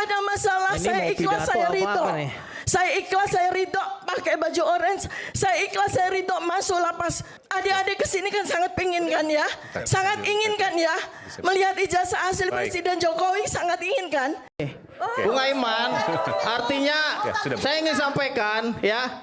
ada masalah. Ini Saya mau ikhlas, pidato saya apa ridho. nih? Saya ikhlas, saya ridho pakai baju orange. Saya ikhlas, saya ridho masuk lapas. Adik-adik kesini kan sangat pengen kan ya, sangat ingin kan ya, melihat ijazah hasil Presiden Jokowi, sangat ingin kan. Bung Aiman, artinya saya ingin sampaikan ya,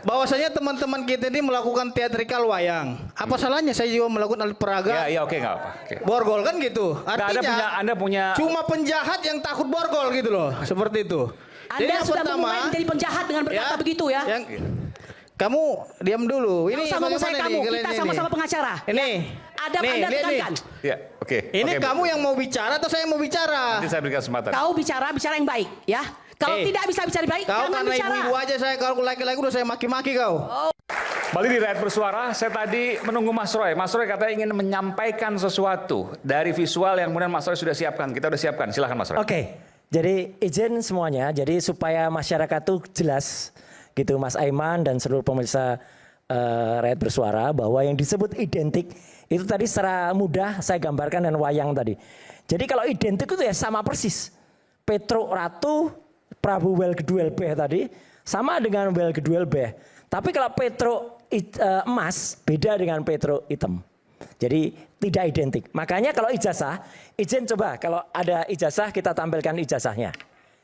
bahwasanya teman-teman kita ini melakukan teatrikal wayang. Apa salahnya saya juga melakukan alat peraga? Ya, oke, nggak apa. Borgol kan gitu. Artinya Anda punya cuma penjahat yang takut borgol gitu loh, seperti itu. Anda sudah memulai menjadi penjahat dengan berkata begitu ya. Kamu diam dulu. Ini sama saya kamu, kita sama-sama pengacara. Ini. Adab Anda tekankan. Ya, oke. Ini kamu yang mau bicara atau saya yang mau bicara? Nanti saya berikan kesempatan. Kau bicara yang baik ya. Kalau tidak bisa bicara baik, kau jangan karena bicara. ibu-ibu aja saya, kalau laki-laki udah saya maki-maki kau. Balik di Rakyat Bersuara, saya tadi menunggu Mas Roy. Mas Roy katanya ingin menyampaikan sesuatu dari visual yang kemudian Mas Roy sudah siapkan. Kita sudah siapkan, silahkan Mas Roy. Oke, jadi izin semuanya, jadi supaya masyarakat tuh jelas gitu Mas Aiman dan seluruh pemirsa Rakyat Bersuara bahwa yang disebut identik itu tadi secara mudah saya gambarkan dengan wayang tadi. Jadi kalau identik itu ya sama persis. Petro Ratu, Prabu Welgeduel Beh tadi sama dengan Welgeduel Beh. Tapi kalau Petro emas beda dengan Petro hitam. Jadi tidak identik. Makanya kalau ijazah, izin coba kalau ada ijazah kita tampilkan ijazahnya.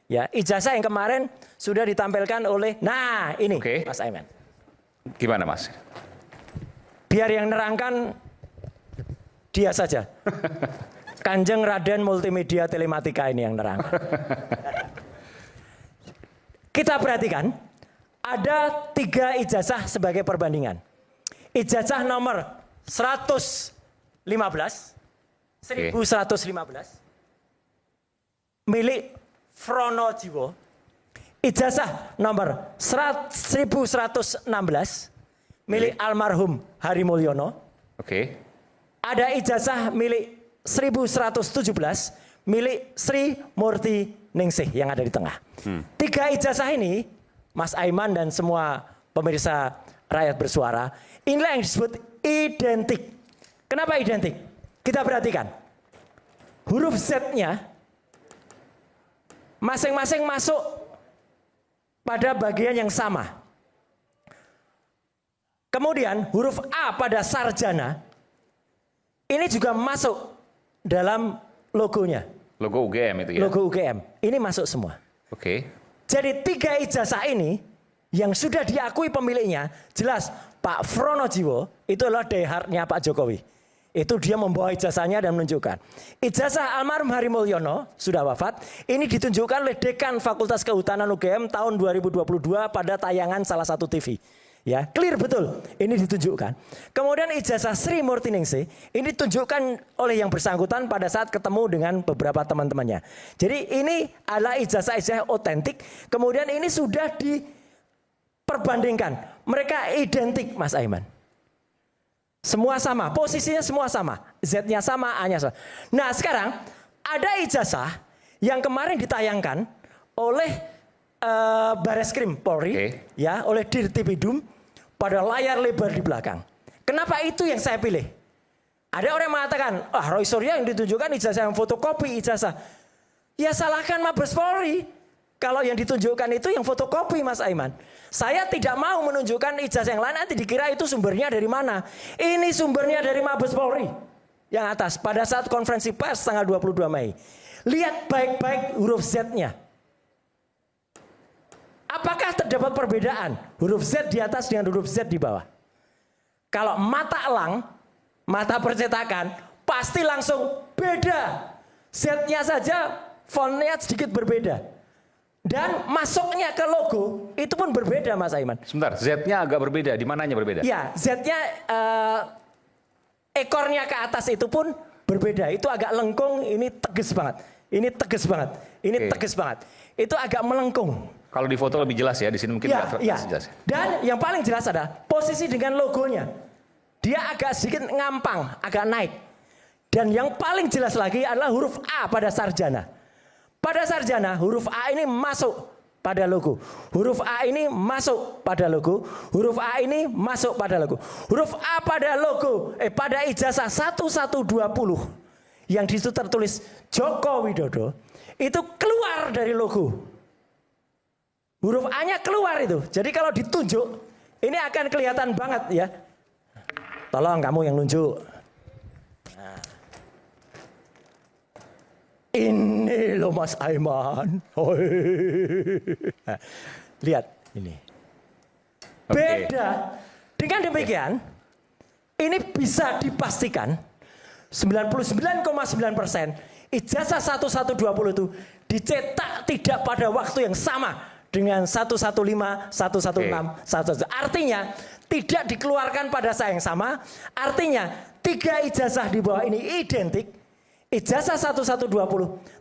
Ya, ijazah yang kemarin sudah ditampilkan oleh, nah ini Mas Aiman. Gimana Mas? Biar yang nerangkan dia saja. Kanjeng Raden Multimedia Telematika ini yang nerang. Kita perhatikan, ada 3 ijazah sebagai perbandingan. Ijazah nomor 1115 milik Fronojiwo. Ijazah nomor 1116 milik almarhum Hari Mulyono. Ada ijazah milik 1117 milik Sri Murti Ningsih yang ada di tengah. 3 ijazah ini, Mas Aiman dan semua pemirsa Rakyat Bersuara, inilah yang disebut identik. Kenapa identik? Kita perhatikan. Huruf Z-nya masing-masing masuk pada bagian yang sama. Kemudian huruf A pada sarjana ini juga masuk dalam logonya. Logo UGM itu ya? Logo UGM. Ini masuk semua. Jadi 3 ijazah ini yang sudah diakui pemiliknya, jelas Pak Fronojiwo itu adalah diehardnya Pak Jokowi. Itu dia membawa ijazahnya dan menunjukkan. Ijazah almarhum Hari Mulyono sudah wafat. Ini ditunjukkan oleh Dekan Fakultas Kehutanan UGM tahun 2022 pada tayangan salah satu TV. Ya, clear betul. Ini ditunjukkan. Kemudian ijazah Sri Murti Ningsih ini ditunjukkan oleh yang bersangkutan pada saat ketemu dengan beberapa teman-temannya. Jadi ini adalah ijazah-ijazah otentik. Kemudian ini sudah diperbandingkan. Mereka identik, Mas Aiman. Semua sama, posisinya semua sama. Z-nya sama, A-nya sama. Nah, sekarang ada ijazah yang kemarin ditayangkan oleh Bareskrim Polri, ya, oleh Dirtipidum pada layar lebar di belakang. Kenapa itu yang saya pilih? Ada orang yang mengatakan, Roy Suryo yang ditunjukkan ijazah yang fotokopi ijazah. Ya salahkan Mabes Polri. Kalau yang ditunjukkan itu yang fotokopi, Mas Aiman. Saya tidak mau menunjukkan ijazah yang lain, nanti dikira itu sumbernya dari mana. Ini sumbernya dari Mabes Polri. Yang atas, pada saat konferensi pers tanggal 22 Mei. Lihat baik-baik huruf Z-nya. Apakah terdapat perbedaan huruf Z di atas dengan huruf Z di bawah? Kalau mata elang, mata percetakan, pasti langsung beda. Z-nya saja fontnya sedikit berbeda. Dan masuknya ke logo itu pun berbeda, Mas Aiman. Sebentar, Z-nya agak berbeda. Di mananya berbeda? Ya, Z-nya ekornya ke atas itu pun berbeda. Itu agak lengkung, ini tegas banget. Ini tegas banget. Ini tegas banget. Itu agak melengkung. Kalau di foto lebih jelas ya, di sini mungkin nggak jelas. Dan yang paling jelas adalah posisi dengan logonya. Dia agak sedikit ngampang, agak naik. Dan yang paling jelas lagi adalah huruf A pada sarjana. Pada sarjana, huruf A ini masuk pada logo. Huruf A ini masuk pada logo. Huruf A ini masuk pada logo. Huruf A pada logo, pada ijazah 1120 yang disitu tertulis Joko Widodo. itu keluar dari logo. Huruf A-nya keluar itu. Jadi kalau ditunjuk, ini akan kelihatan banget ya. Tolong kamu yang nunjuk. Nah. Ini loh Mas Aiman. Nah, lihat ini. Beda. Dengan demikian, ini bisa dipastikan 99,9% ijazah 1120 itu dicetak tidak pada waktu yang sama dengan 115, 116, 117. Artinya tidak dikeluarkan pada saat yang sama. Artinya 3 ijazah di bawah ini identik. Ijazah 1120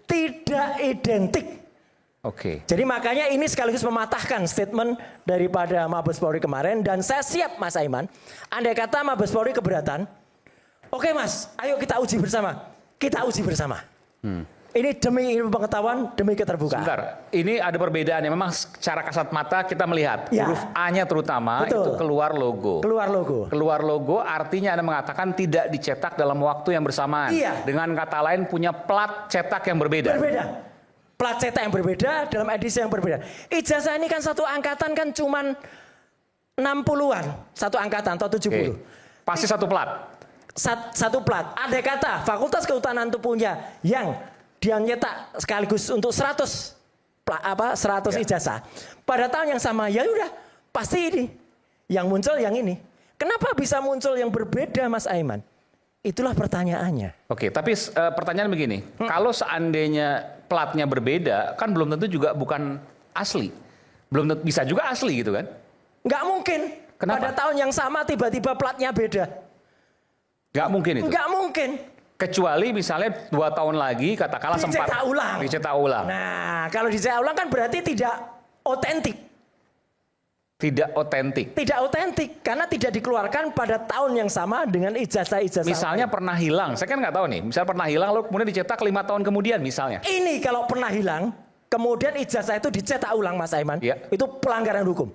tidak identik. Oke. Jadi makanya ini sekaligus mematahkan statement daripada Mabes Polri kemarin. Dan saya siap Mas Aiman. Andai kata Mabes Polri keberatan. Oke Mas, ayo kita uji bersama. Kita uji bersama. Ini demi ilmu pengetahuan, demi keterbukaan. Sebentar, ini ada perbedaan ya. Memang secara kasat mata kita melihat Ya. huruf A-nya terutama Betul. itu keluar logo. Keluar logo. Keluar logo artinya Anda mengatakan tidak dicetak dalam waktu yang bersamaan. Iya. Dengan kata lain punya plat cetak yang berbeda. Berbeda. Plat cetak yang berbeda dalam edisi yang berbeda. Ijazah ini kan satu angkatan kan cuman 60-an. Satu angkatan atau 70. Pasti satu plat. Satu plat. Andai kata Fakultas Kehutanan itu punya yang dia nyetak sekaligus untuk 100 ijazah. Pada tahun yang sama ya udah pasti ini yang muncul yang ini. Kenapa bisa muncul yang berbeda Mas Aiman? Itulah pertanyaannya. Oke, tapi pertanyaan begini, kalau seandainya platnya berbeda, kan belum tentu juga bukan asli. Belum tentu, bisa juga asli gitu kan? Nggak mungkin. Kenapa? Pada tahun yang sama tiba-tiba platnya beda. Nggak mungkin itu. Nggak mungkin. Kecuali misalnya 2 tahun lagi katakanlah sempat Dicetak ulang. dicetak ulang. Nah, kalau dicetak ulang kan berarti tidak otentik. Tidak otentik. Tidak otentik karena tidak dikeluarkan pada tahun yang sama dengan ijazah-ijazah. Misalnya pernah hilang, saya kan nggak tahu nih. Misalnya pernah hilang, lalu kemudian dicetak 5 tahun kemudian misalnya. Ini kalau pernah hilang, kemudian ijazah itu dicetak ulang Mas Aiman, Iya. itu pelanggaran hukum.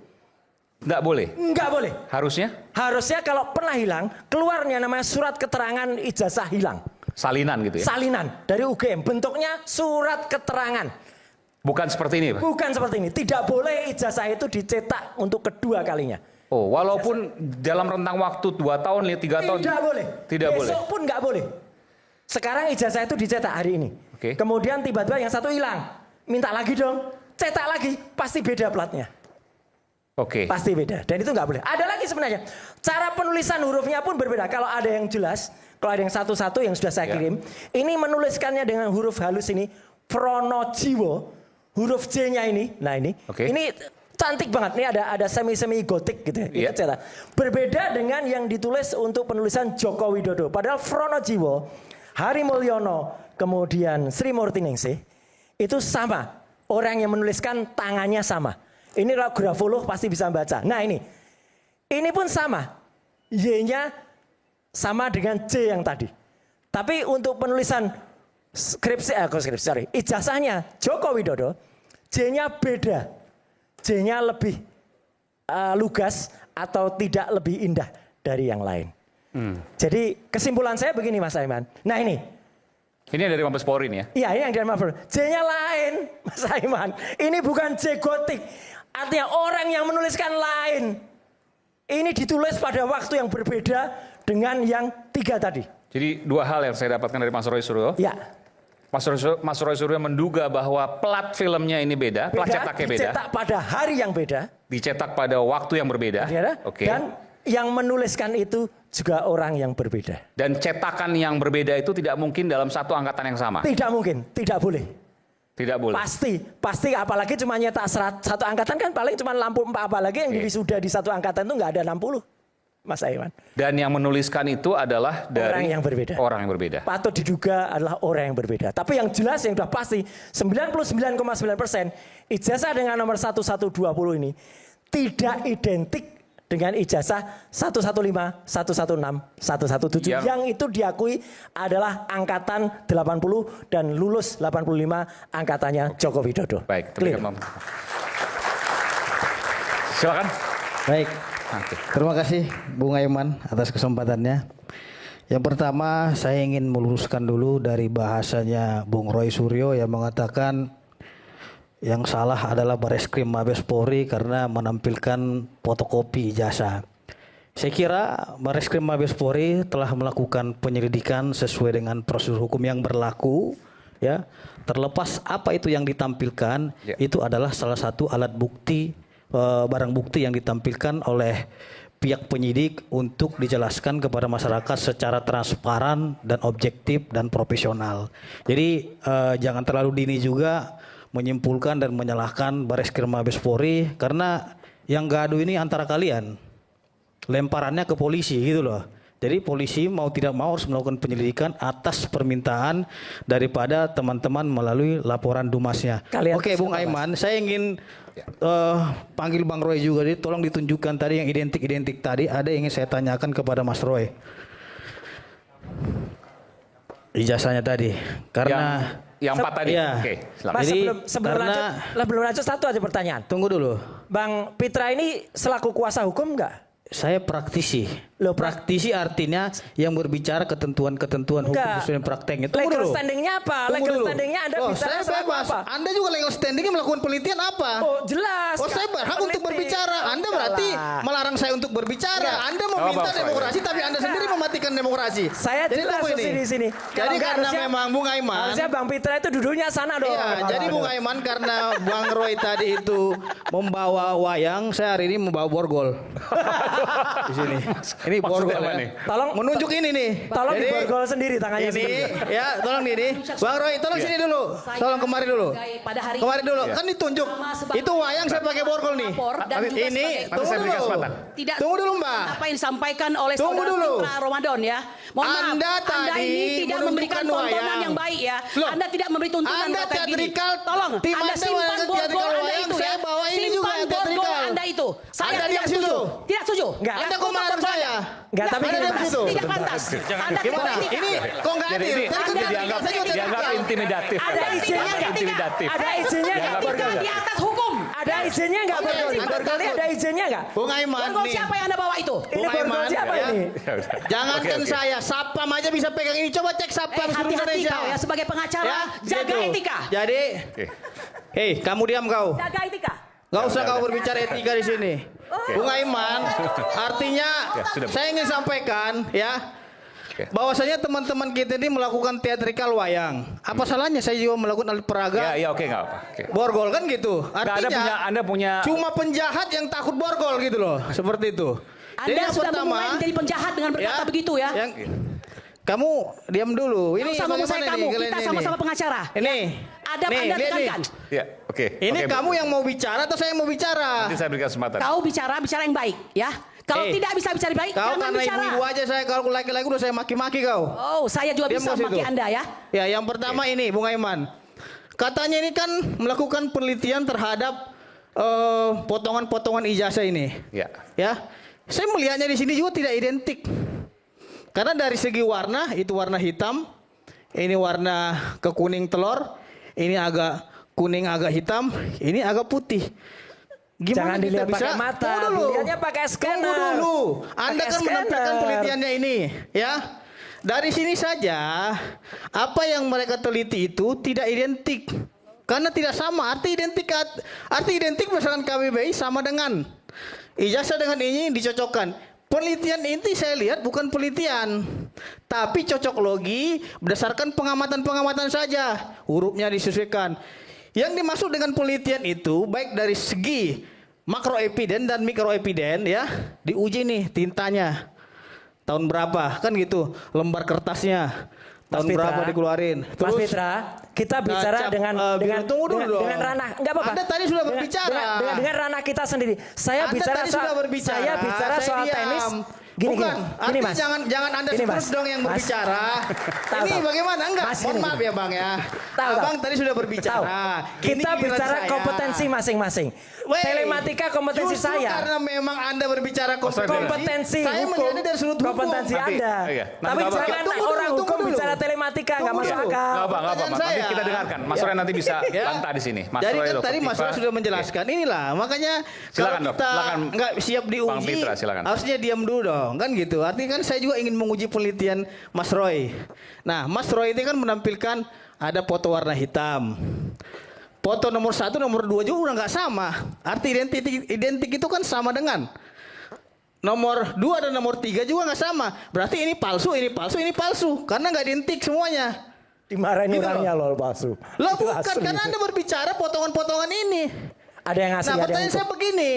Nggak boleh. Nggak boleh. Harusnya Harusnya kalau pernah hilang, keluarnya namanya surat keterangan ijazah hilang. salinan gitu ya. Salinan dari UGM, bentuknya surat keterangan. Bukan seperti ini, Pak. Bukan seperti ini. Tidak boleh ijazah itu dicetak untuk kedua kalinya. Oh, walaupun dalam rentang waktu 2 tahun, 3 tahun. Tidak boleh. Tidak boleh. Besok pun nggak boleh. Sekarang ijazah itu dicetak hari ini. Oke. Kemudian tiba-tiba yang satu hilang. Minta lagi dong. Cetak lagi. Pasti beda platnya. Oke. Pasti beda. Dan itu nggak boleh. Ada lagi sebenarnya. Cara penulisan hurufnya pun berbeda. Kalau ada yang jelas, kalau ada yang satu-satu yang sudah saya kirim. Ini menuliskannya dengan huruf halus ini. Pronojiwo. Huruf J-nya ini. Nah ini. Oke. Ini cantik banget. Ini ada semi-semi gotik gitu ya. Iya. Itu cetak. Berbeda dengan yang ditulis untuk penulisan Joko Widodo. Padahal Pronojiwo, Hari Mulyono, kemudian Sri Murtiningsih. Itu sama. Orang yang menuliskan tangannya sama. Ini kalau grafolog pasti bisa baca. Nah ini. Ini pun sama. Y-nya sama dengan J yang tadi. Tapi untuk penulisan ijazahnya Joko Widodo, J-nya beda. J-nya lebih lugas atau tidak lebih indah dari yang lain. Jadi kesimpulan saya begini Mas Aiman. Nah ini. Ini dari Mabes Polri nih ya. Iya ini yang dari Mabes Polri. J-nya lain Mas Aiman. Ini bukan J gotik. Artinya orang yang menuliskan lain. Ini ditulis pada waktu yang berbeda dengan yang 3 tadi. Jadi 2 hal yang saya dapatkan dari Mas Roy Suryo. Ya. Mas Roy Suryo menduga bahwa plat filmnya ini beda, plat cetaknya beda. Dicetak pada hari yang beda. Dicetak pada waktu yang berbeda. Ya, Oke. Dan yang menuliskan itu juga orang yang berbeda. Dan cetakan yang berbeda itu tidak mungkin dalam satu angkatan yang sama. Tidak mungkin, tidak boleh. Tidak boleh. Pasti apalagi cuma nyetak satu angkatan kan paling cuma lampu 4 apalagi yang wisuda di satu angkatan itu nggak ada 60. Mas Aiman. Dan yang menuliskan itu adalah dari orang yang berbeda. Orang yang berbeda. Patut diduga adalah orang yang berbeda. Tapi yang jelas yang sudah pasti 99,9% ijazah dengan nomor 1120 ini tidak identik dengan ijazah 115, 116, 117 yang itu diakui adalah angkatan 80 dan lulus 85 angkatannya Joko Widodo. Baik, Clear. Silakan. Baik. Oke. Terima kasih Bung Aiman atas kesempatannya. Yang pertama, saya ingin meluruskan dulu dari bahasanya Bung Roy Suryo yang mengatakan yang salah adalah Bareskrim Mabes Polri karena menampilkan fotokopi ijazah. Saya kira Bareskrim Mabes Polri telah melakukan penyelidikan sesuai dengan prosedur hukum yang berlaku, ya. Terlepas apa itu yang ditampilkan, itu adalah salah satu alat bukti, barang bukti yang ditampilkan oleh pihak penyidik untuk dijelaskan kepada masyarakat secara transparan dan objektif dan profesional. Jadi jangan terlalu dini juga menyimpulkan dan menyalahkan Bareskrim Mabes Polri karena yang gaduh ini antara kalian. Lemparannya ke polisi gitu loh. Jadi polisi mau tidak mau harus melakukan penyelidikan atas permintaan daripada teman-teman melalui laporan Dumasnya. Oke, Bung Aiman, saya ingin panggil Bang Roy juga. Jadi tolong ditunjukkan tadi yang identik-identik tadi. Ada yang ingin saya tanyakan kepada Mas Roy. Ijazahnya tadi. Karena yang 4 tadi. Ya. Oke, silakan. Mas, Jadi, sebelum lanjut satu aja pertanyaan. Tunggu dulu. Bang Pitra ini selaku kuasa hukum nggak? Saya praktisi. Loh, praktisi artinya yang berbicara ketentuan-ketentuan hukum Enggak. sesuai prakteknya. Tunggu Legal dulu. standingnya apa? Tunggu Legal dulu. standingnya Anda Loh, bicara saya selaku bebas. apa? Anda juga legal standingnya melakukan penelitian apa? Oh jelas. Oh, saya berhak untuk Peneliti. berbicara. Anda Enggak berarti lah. melarang saya untuk berbicara. Enggak. Anda meminta Bapak, demokrasi, tapi Anda sendiri mematikan demokrasi. Saya Jadi jelas tunggu di sini. Jadi Kalau enggak, karena harusnya- memang Bung Aiman. Harusnya Bang Pitra itu duduknya sana dong. Iya, jadi Bung Aiman karena Bang Roy tadi itu membawa wayang, saya hari ini membawa borgol. Di sini. Ini borgol Maksudnya apa ya. nih? Tolong Menunjuk ini nih. Tolong Jadi, diborgol sendiri tangannya ini sendiri. ya, tolong ini. Bang Roy, tolong sini dulu. Tolong kemari dulu. Pada hari Kemari dulu. Iya. Kan ditunjuk. Sama sebagai Itu wayang saya pakai borgol nih. lapor dan juga Ini sebagai- Nanti saya berikan kesempatan. tidak Tunggu dulu, Mbak. apa yang disampaikan oleh Tunggu saudara dulu. Putra Ramadan ya. Mohon maaf, Anda tadi ini tidak memberikan menunjukkan tontonan wayang. yang baik ya. Loh, Anda tidak memberi tuntunan Anda kalau kayak gini. teatrikal, Tolong, tim Anda Anda simpan wayang borgol teatrikal Anda wayang, itu ya. saya bawa ini juga Simpan borgol teatrikal. Anda itu. Saya Anda tidak diam setuju. situ. Tidak setuju. Enggak. Anda kok Untuk marah borgol saya? Enggak, tapi Anda gini, diam Mas. situ. Tidak pantas. Anda tidak Gimana? beretika. Ini kok nggak Jadi adil? ini Saya juga dianggap saya juga dianggap teatrikal. intimidatif. Ada katanya. izinnya Dianggap nggak? intimidatif. Ada izinnya nggak Dianggap borgol? Di atas hukum. Ada izinnya nggak Oke, borgol? Anda Borgolnya takut. ada izinnya nggak? Bung Aiman Borgol nih. siapa yang Anda bawa itu? Ini Bung borgol Aiman, siapa ya. ini? Ya udah. Jangankan Oke, oke. saya, Sapam aja bisa pegang ini. Coba cek Sapam seluruh Hati-hati Indonesia. kau ya sebagai pengacara, jaga gitu. etika. Jadi, Oke. hei, kamu diam kau. Jaga etika. Gak usah udah, kau udah. berbicara etika di sini. Bung Aiman, artinya Ya, sudah. saya ingin sampaikan ya, Oke. bahwasanya teman-teman kita ini melakukan teatrikal wayang. Apa salahnya saya juga melakukan alat peraga? Ya, ya oke nggak apa. Oke. Borgol kan gitu. Nggak, Artinya Anda punya cuma penjahat yang takut borgol gitu loh, seperti itu. Jadi Anda yang sudah pertama, memulai menjadi penjahat dengan berkata begitu ya. yang- kamu diam dulu. Nggak usah ngomong saya bagaimana kamu, nih kita kalian sama-sama ini? pengacara. Ini, Adab nih, Anda lihat nih. tekankan. Ya, oke. Ini Oke, kamu yang mau bicara atau saya yang mau bicara? Nanti saya berikan kesempatan. Kau bicara yang baik ya. Kalau tidak bisa bicara baik, Kau jangan karena bicara. ibu-ibu aja saya, kalau laki-laki udah saya maki-maki kau. Oh, saya juga Diam bisa kau situ. maki Anda ya. Ya, yang pertama ini Bung Aiman. Katanya ini kan melakukan penelitian terhadap potongan-potongan ijazah ini. Ya. Ya. Saya melihatnya di sini juga tidak identik. Karena dari segi warna, itu warna hitam, ini warna kekuning telur, ini agak kuning agak hitam, ini agak putih. Jangan kita dilihat bisa? pakai mata, Tunggu dulu. dilihatnya pakai scanner. Tunggu dulu. Anda Pakai kan menampilkan scanner. penelitiannya ini, ya. Dari sini saja, apa yang mereka teliti itu tidak identik. Karena tidak sama, arti identik berdasarkan KBBI sama dengan ijazah dengan ini dicocokkan. Penelitian ini saya lihat bukan penelitian, tapi cocok logi berdasarkan pengamatan-pengamatan saja. Hurufnya disesuaikan. Yang dimaksud dengan penelitian itu baik dari segi makroepiden dan mikroepiden ya, diuji nih tintanya. Tahun berapa? Kan gitu. Lembar kertasnya tahun Mas Pitra, berapa dikeluarin. Mas Pitra, kita bicara Cap, dengan tunggu dulu dong. dengan ranah, enggak apa-apa. Anda tadi sudah Dengan- berbicara. dengan ranah kita sendiri. Saya Anda bicara tadi soal sudah berbicara, saya bicara saya soal diam. tenis. Gini, Bukan, gini artinya Mas. jangan Anda Gini, terus Mas. dong yang Mas. berbicara. Tahu, Ini tahu. bagaimana? Enggak, Mas, mohon gini, maaf ya Bang ya. Tahu, Abang tahu. tadi sudah Tahu. berbicara. Kita Ini giliran bicara saya. kompetensi masing-masing. Wey, Telematika kompetensi justru saya. karena memang Anda berbicara Kompetensi saya hukum, melihatnya dari sudut hukum. kompetensi Tapi, Anda. iya. Nanti Tapi Bapak- jangan Tunggu dulu, orang tunggu hukum dulu. bicara telematika, nggak Tunggu masuk dulu. akal. Nggak apa, Pertanyaan Nanti saya. kita dengarkan. Mas Roy nanti bisa Ya. bantah di sini. Mas Jadi Roy, kan Dr. tadi Mas Tifa. Roy sudah menjelaskan inilah makanya Silakan, kalau Dok. kita Silakan. nggak siap Bang diuji Pitra, silakan. harusnya diam dulu dong. dong, kan gitu. Artinya kan saya juga ingin menguji penelitian Mas Roy. Nah, Mas Roy ini kan menampilkan ada foto warna hitam. Foto nomor 1, nomor 2 juga udah nggak sama. Arti identik itu kan sama dengan nomor 2 dan nomor 3 juga nggak sama. Berarti ini palsu, ini palsu, ini palsu. Karena nggak identik semuanya. Dimarahin Gitu orangnya loh palsu. Loh Itu bukan, asli. karena Anda berbicara potongan-potongan ini. Ada yang asli, Nah ada yang pertanyaan saya begini,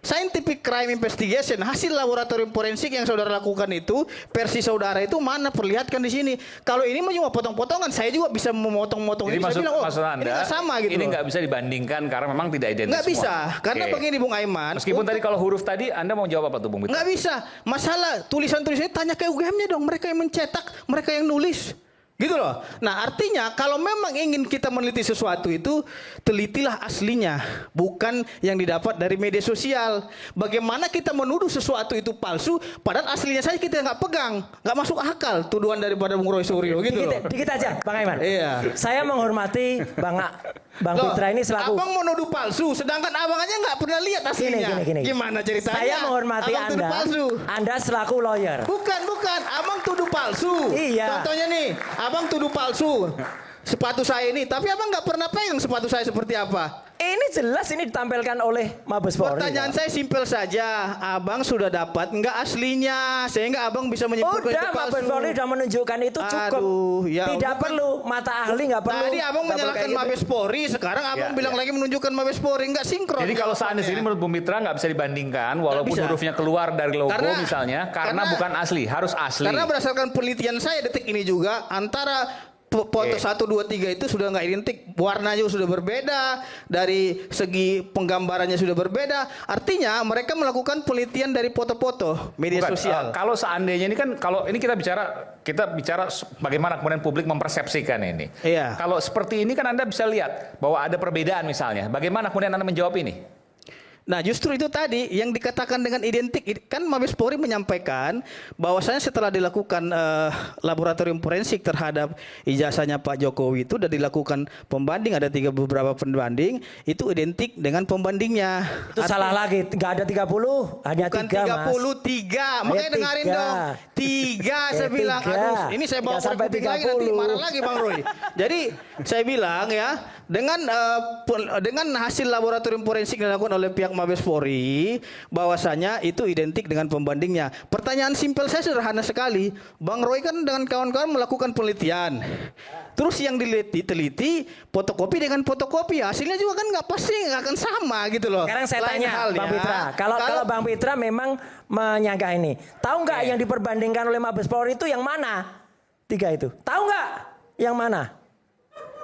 scientific crime investigation, hasil laboratorium forensik yang saudara lakukan itu, versi saudara itu mana, perlihatkan di sini. Kalau ini cuma potong-potongan, saya juga bisa memotong-motong. Jadi Ini. Saya bilang, maksud Anda, ini nggak sama gitu. ini loh. nggak bisa dibandingkan karena memang tidak identik Nggak semua. bisa, karena Oke. begini Bung Aiman. Meskipun tadi kalau huruf tadi, Anda mau jawab apa tuh Bung Mitra? Nggak bisa, masalah tulisan-tulisannya tanya ke UGM-nya dong, mereka yang mencetak, mereka yang nulis. Gitu loh. Nah artinya kalau memang ingin kita meneliti sesuatu itu, telitilah aslinya, bukan yang didapat dari media sosial. Bagaimana kita menuduh sesuatu itu palsu, padahal aslinya saja kita nggak pegang, nggak masuk akal tuduhan daripada Bung Roy Suryo gitu loh. Dikit aja, Bang Aiman. Iya. Saya menghormati Bang Loh, Pitra ini selaku. abang menuduh palsu, sedangkan abang aja nggak pernah lihat aslinya. Gini. Gimana ceritanya? Saya menghormati Abang tuduh Anda. palsu. Anda selaku lawyer. Bukan, abang tuduh palsu. Iya. Contohnya nih, abang tuduh palsu sepatu saya ini, tapi abang nggak pernah pegang sepatu saya seperti apa. Ini jelas ini ditampilkan oleh Mabes Polri. Pertanyaan saya simpel saja, abang sudah dapat nggak aslinya, sehingga abang bisa menyimpulkan itu Udah, palsu. Mabes Polri sudah menunjukkan itu cukup. Aduh, ya Tidak Allah. perlu mata ahli, nggak perlu. Tadi abang nggak perlu menyalahkan kayak gitu. Mabes Polri, sekarang abang Ya, bilang ya. lagi menunjukkan Mabes Polri, nggak sinkron. Jadi kalau seandainya jawabannya. ini menurut Bung Mitra nggak bisa dibandingkan, walaupun bisa. hurufnya keluar dari logo Karena- misalnya, karena karena- bukan asli, harus asli. Karena berdasarkan penelitian saya detik ini juga, antara foto 1, 2, 3 itu sudah nggak identik, warnanya sudah berbeda, dari segi penggambarannya sudah berbeda. Artinya mereka melakukan penelitian dari foto-foto media Bukan, sosial. kalau seandainya ini kan, kalau ini kita bicara bagaimana kemudian publik mempersepsikan ini. Iya. Kalau seperti ini kan Anda bisa lihat bahwa ada perbedaan misalnya. Bagaimana kemudian Anda menjawab ini? Nah justru itu tadi yang dikatakan dengan identik, kan Mabes Polri menyampaikan bahwasanya setelah dilakukan laboratorium forensik terhadap ijazahnya Pak Jokowi itu sudah dilakukan pembanding, ada beberapa pembanding, itu identik dengan pembandingnya. Itu salah lagi, nggak ada 30, hanya Bukan 3 Mas. 33, makanya Ya, dengerin 3. dong. 3 saya Ya, bilang, 3. aduh ini saya bawa 3 sampai kuping lagi nanti 30. marah lagi Bang Roy. Jadi saya bilang ya, dengan hasil laboratorium forensik yang dilakukan oleh pihak Mabes Polri, bahwasanya itu identik dengan pembandingnya. Pertanyaan simpel saya sederhana sekali. Bang Roy kan dengan kawan-kawan melakukan penelitian. Terus yang diteliti fotokopi dengan fotokopi, hasilnya juga kan nggak pasti nggak akan sama gitu loh. Sekarang saya Lain tanya halnya, Bang Pitra, kalau Bang Pitra memang menyangka ini, tahu nggak yang diperbandingkan oleh Mabes Polri itu yang mana? 3 itu, tahu nggak yang mana?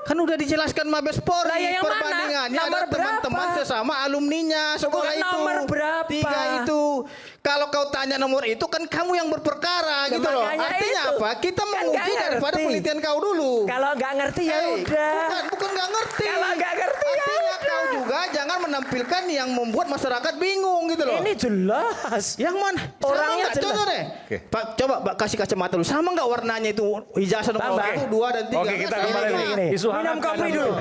kan udah dijelaskan Mabes Polri Lah, ya yang mana? perbandingannya Nomor ada teman-teman berapa? sesama alumninya sekolah Bukan itu. nomor berapa? 3 itu. Kalau kau tanya nomor itu kan kamu yang berperkara gitu loh. makanya Artinya itu. apa? Kita Kan menguji nggak daripada ngerti. penelitian kau dulu. Kalau nggak ngerti ya Hei, udah. Bukan nggak ngerti. Kalau nggak ngerti ya Artinya udah. kau juga jangan menampilkan yang membuat masyarakat bingung gitu loh. Ini jelas. Yang mana? Orangnya Sama nggak? jelas. Contoh deh. Pak, coba Pak, kasih kacamata dulu. Sama nggak warnanya itu ijazah nomor Tambah. 1, 2 dan 3? Oke, kita kembali Gini, lagi. gini. Isu Minum hangat kopi karena- dulu.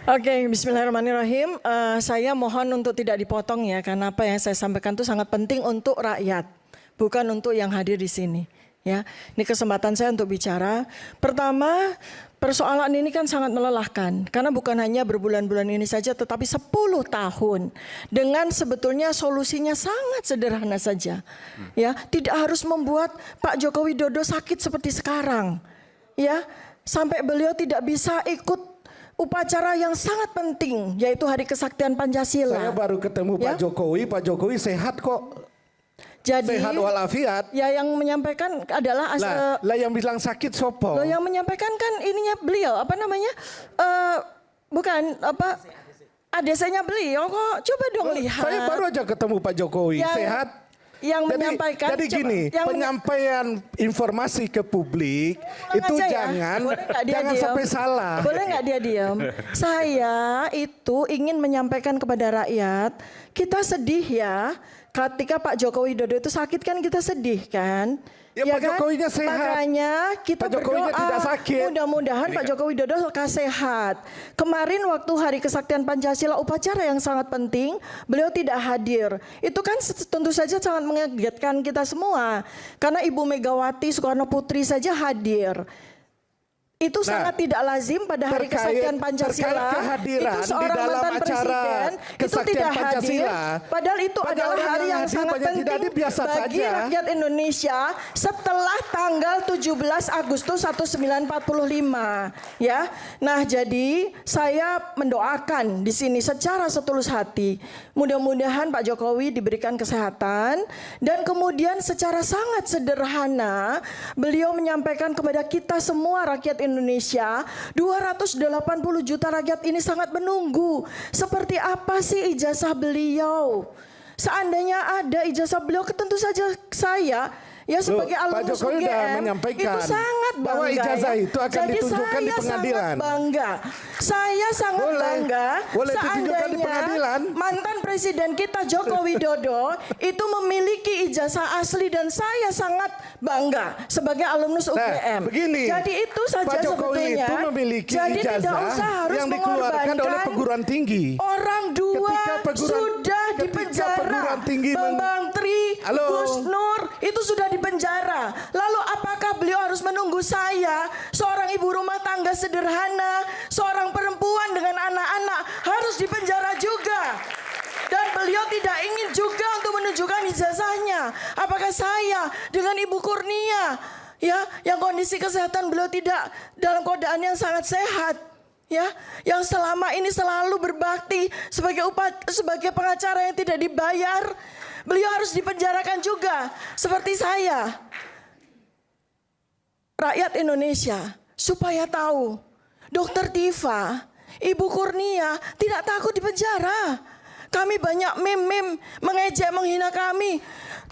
Oke, bismillahirrahmanirrahim. Saya mohon untuk tidak dipotong ya, karena apa yang saya sampaikan itu sangat penting untuk rakyat, bukan untuk yang hadir di sini. Ya, ini kesempatan saya untuk bicara. Pertama, persoalan ini kan sangat melelahkan, karena bukan hanya berbulan-bulan ini saja, tetapi 10 tahun. Dengan sebetulnya solusinya sangat sederhana saja. Ya, tidak harus membuat Pak Joko Widodo sakit seperti sekarang. Ya, sampai beliau tidak bisa ikut upacara yang sangat penting, yaitu Hari Kesaktian Pancasila. Saya baru ketemu Ya. Pak Jokowi sehat kok. Jadi, Sehat walafiat. ya yang menyampaikan adalah Lah yang bilang sakit sopo. loh, yang menyampaikan kan ininya beliau, apa namanya? Bukan apa? ADC-nya beliau kok. Coba dong lihat. Saya baru aja ketemu Pak Jokowi Yang- sehat. Yang menyampaikan. Jadi coba, gini, yang penyampaian informasi ke publik Ulang itu aja ya. jangan Boleh nggak dia jangan diam? sampai salah. Boleh nggak dia diam? Saya itu ingin menyampaikan kepada rakyat, kita sedih ya. Ketika Pak Joko Widodo itu sakit kan kita sedih kan. Ya, Pak Jokowinya sehat. Makanya kita Pak Jokowinya berdoa tidak sakit. mudah-mudahan Pak Joko Widodo sehat. Kemarin waktu Hari Kesaktian Pancasila upacara yang sangat penting, beliau tidak hadir. Itu kan tentu saja sangat mengagetkan kita semua. Karena Ibu Megawati Soekarno Putri saja hadir. Itu sangat tidak lazim pada Hari Kesaktian Pancasila. Kehadiran Itu seorang di dalam mantan acara presiden itu Kesaktian tidak hadir. Pancasila. Padahal itu Pada adalah orang hari yang yang hadir, sangat banyak tidak hadir, penting biasa bagi saja. rakyat Indonesia setelah tanggal 17 Agustus 1945. Ya, nah jadi saya mendoakan di sini secara setulus hati. Mudah-mudahan Pak Jokowi diberikan kesehatan dan kemudian secara sangat sederhana beliau menyampaikan kepada kita semua rakyat Indonesia, 280 juta rakyat ini sangat menunggu. Seperti apa sih ijazah beliau? Seandainya ada ijazah beliau, tentu saja saya ya sebagai Pak alumnus Jokowi sudah UGM menyampaikan itu sangat bangga bahwa ijazah ya. itu akan Jadi ditunjukkan di saya pengadilan. sangat bangga. Saya sangat bangga boleh ditunjukkan di pengadilan. mantan presiden kita Joko Widodo itu memiliki ijazah asli dan saya sangat bangga sebagai alumnus UGM. Begini, Jadi itu saja Pak Jokowi sebetulnya. itu memiliki Jadi tidak ijazah usah harus yang dikeluarkan oleh mengorbankan perguruan tinggi. Orang dua sudah ketika dipenjara. perguruan tinggi Bambang Tri, Halo. Gus Nur itu sudah dipenjara. Lalu apakah beliau harus menunggu saya, seorang ibu rumah tangga sederhana, seorang perempuan dengan anak-anak harus dipenjara juga? Dan beliau tidak ingin juga untuk menunjukkan ijazahnya. Apakah saya dengan Ibu Kurnia ya yang kondisi kesehatan beliau tidak dalam keadaan yang sangat sehat, ya, yang selama ini selalu berbakti sebagai pengacara yang tidak dibayar, beliau harus dipenjarakan juga seperti saya. Rakyat Indonesia supaya tahu, Dokter Tifa, Ibu Kurnia tidak takut dipenjara. Kami banyak meme mengejek, menghina kami.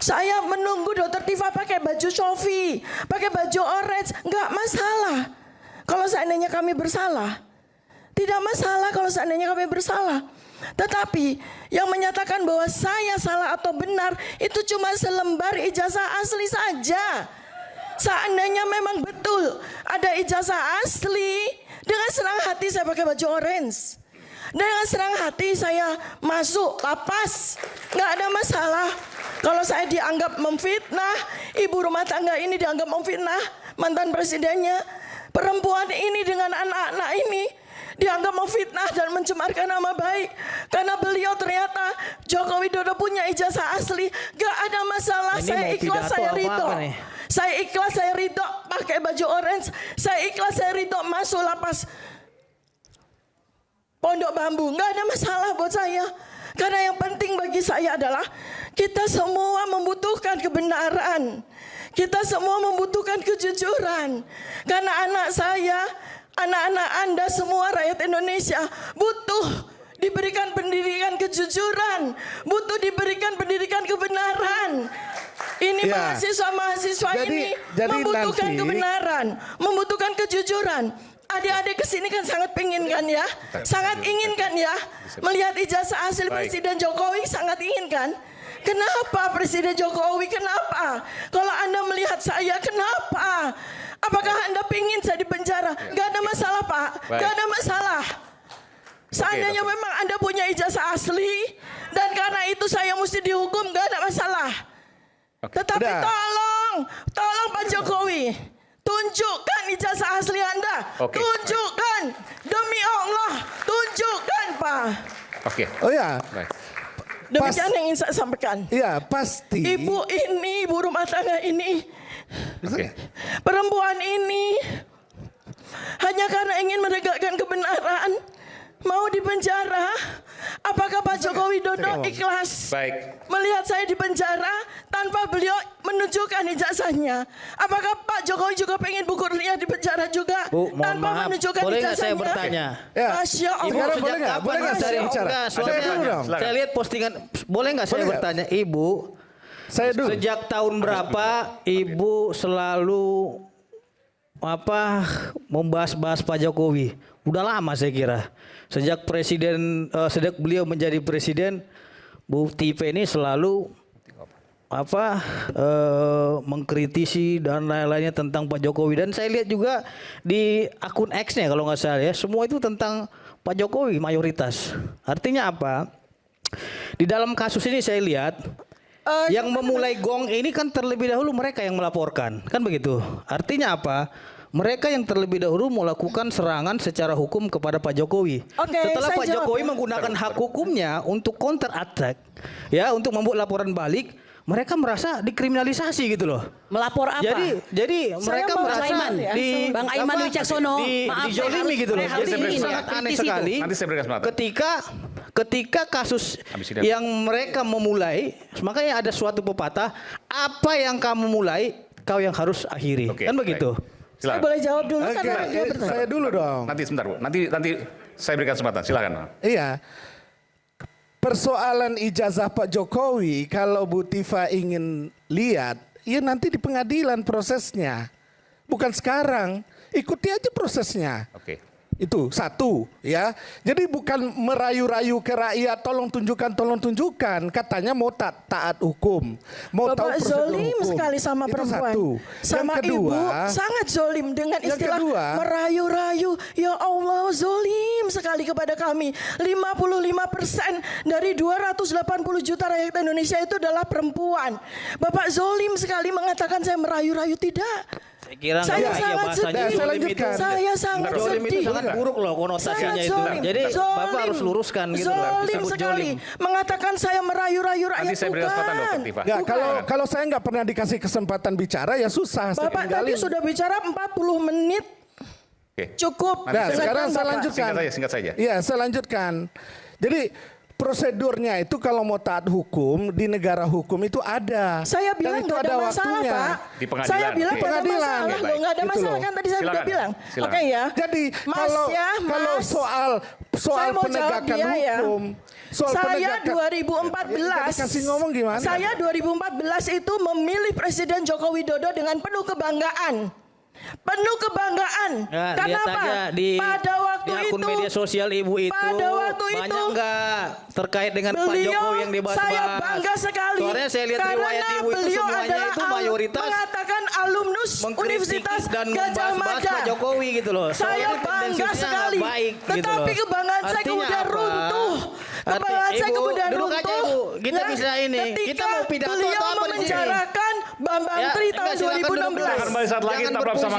Saya menunggu Dokter Tifa pakai baju Shopee, pakai baju orange, nggak masalah. Kalau seandainya kami bersalah, tidak masalah kalau seandainya kami bersalah. Tetapi yang menyatakan bahwa saya salah atau benar itu cuma selembar ijazah asli saja. Seandainya memang betul ada ijazah asli, dengan senang hati saya pakai baju orange. Dengan senang hati saya masuk lapas, nggak ada masalah. Kalau saya dianggap memfitnah, ibu rumah tangga ini dianggap memfitnah mantan presidennya, perempuan ini dengan anak-anak ini dianggap memfitnah dan mencemarkan nama baik. Karena beliau ternyata Joko Widodo punya ijazah asli, gak ada masalah. Ini Saya mau ikhlas, pidato saya apa ridho. nih? Saya ikhlas, saya ridho pakai baju orange. Saya ikhlas, saya ridho masuk lapas Pondok Bambu. Gak ada masalah buat saya. Karena yang penting bagi saya adalah kita semua membutuhkan kebenaran. Kita semua membutuhkan kejujuran. Karena anak saya, anak-anak Anda semua rakyat Indonesia butuh diberikan pendidikan kejujuran, butuh diberikan pendidikan kebenaran. Ini mahasiswa-mahasiswa ini membutuhkan kebenaran, membutuhkan kejujuran. Adik-adik kesini kan sangat pengen kan ya, sangat ingin kan ya, melihat ijazah asli Presiden Jokowi, sangat ingin kan. Kenapa Presiden Jokowi, kenapa? Kalau Anda melihat saya, kenapa? Apakah Anda pingin saya di penjara? Gak ada masalah Pak, gak ada masalah. Seandainya memang Anda punya ijazah asli, dan karena itu saya mesti dihukum, gak ada masalah. Tetapi tolong Pak Jokowi, tunjukkan ijazah asli Anda. Tunjukkan, demi Allah, tunjukkan Pak. Oke. Oh ya, Demikian yang ingin saya sampaikan. iya pasti. Ibu ini, ibu rumah tangga ini, perempuan ini hanya karena ingin menegakkan kebenaran mau dipenjara. Apakah Pak Joko Widodo ikhlas melihat saya di penjara tanpa beliau menunjukkan ijazahnya? Apakah Pak Jokowi juga pengen Bu Kurnia di penjara juga tanpa menunjukkan boleh nggak ijazahnya? saya bertanya? Masya Allah. Sekarang boleh nggak? Boleh nggak saya bicara? Saya lihat postingan, boleh nggak saya bertanya, Ibu? Saya dulu. Sejak tahun berapa Ibu selalu membahas-bahas Pak Jokowi? Udah lama saya kira. Sejak sejak beliau menjadi presiden, Bu Tipe ini selalu mengkritisi dan lain-lainnya tentang Pak Jokowi, dan saya lihat juga di akun X-nya kalau nggak salah ya, semua itu tentang Pak Jokowi mayoritas. Artinya apa? Di dalam kasus ini saya lihat yang memulai gong ini kan terlebih dahulu mereka yang melaporkan, kan begitu. Artinya apa? Mereka yang terlebih dahulu melakukan serangan secara hukum kepada Pak Jokowi. Oke, Setelah saya Pak jawab Jokowi ya. menggunakan hak hukumnya untuk counter attack, ya, untuk membuat laporan balik, mereka merasa dikriminalisasi gitu loh. Melapor apa? Jadi mereka mau merasa Bang Aiman ya, Bang Aiman Wicaksono, maaf, dijolimi saya gitu loh. harus Jadi ini, sangat aneh kritis itu. sekali. Nanti saya berikan kesempatan. Ketika kasus Habis ini. yang mereka memulai, makanya ada suatu pepatah, apa yang kamu mulai, kau yang harus akhiri. Oke, Kan begitu. Saya Silakan. boleh jawab dulu Oke, karena dia bertanya. saya dulu dong. Nanti sebentar, Bu. Nanti saya berikan kesempatan. Silakan. Iya. Persoalan ijazah Pak Jokowi, kalau Bu Tifa ingin lihat, ya nanti di pengadilan prosesnya. Bukan sekarang. Ikuti aja prosesnya. Oke. Itu satu, ya. Jadi bukan merayu-rayu ke rakyat, tolong tunjukkan. Katanya mau taat hukum, mau tahu Bapak prosedur zolim hukum. sekali sama Itu perempuan. satu. Sama Yang kedua, ibu sangat zolim dengan yang istilah kedua, merayu-rayu. Ya Allah, zolim sekali kepada kami. 55% dari 280 juta rakyat Indonesia itu adalah perempuan. Bapak zolim sekali mengatakan saya merayu-rayu. Tidak. Saya kira Saya nggak iya sangat bahasanya sedih. Saya zolim itu. lanjutkan. Saya sangat Zolim itu sedih. sangat buruk loh konotasinya Sangat itu. zolim. Jadi Zolim. Bapak harus luruskan gitu loh. Zolim Disebut sekali. zolim. Mengatakan saya merayu-rayu rakyat. Nanti saya berikan kesempatan, Dokter Tifa. Nggak, kalau saya nggak pernah dikasih kesempatan bicara, ya susah. saya Bapak tadi tinggalin. sudah bicara 40 menit. Oke. Cukup. Nanti Nah, saya- sekarang saya Bapak. lanjutkan. Singkat saja. Iya, saya lanjutkan. Jadi prosedurnya itu kalau mau taat hukum di negara hukum itu ada. Saya bilang Dan itu nggak ada masalah, Pak. Di pengadilan. Saya bilang Oke. nggak ada Pengadilan. masalah. Oke, Loh, baik. nggak ada Gitu masalah loh. kan tadi saya Silakan. udah bilang. Silakan. Oke ya. Jadi Mas kalau ya, kalau Mas. soal Saya mau jawab penegakan dia ya. hukum, soal Saya penegakan 2014. dikasih ngomong gimana? Saya 2014 itu memilih Presiden Joko Widodo dengan penuh kebanggaan. Penuh kebanggaan. Ya, Karena lihat apa? aja di akun itu media sosial ibu itu pada waktu banyak itu, nggak terkait dengan Pak beliau, Jokowi yang dibahas-bahas. saya bangga sekali. Soalnya saya lihat Karena riwayat ibu itu beliau semuanya adalah itu mayoritas mengatakan alumnus mengkritik Universitas dan Gajah membahas-bahas Mada. Pak Jokowi gitu loh. Saya Soalnya bangga tendensiusnya nggak sekali. baik gitu Tetapi loh. kebanggaan saya Artinya kemudian apa? runtuh. Kebanggaan saya Ibu, kemudian duduk runtuh. aja, Ibu. Kita Ya, bisa ini. ketika Kita mau pidato beliau atau apa di sini? memenjarakan Bambang Ya, Tri enggak, tahun silakan duduk. 2016. Akan kembali saat lagi, Jangan tetap bersama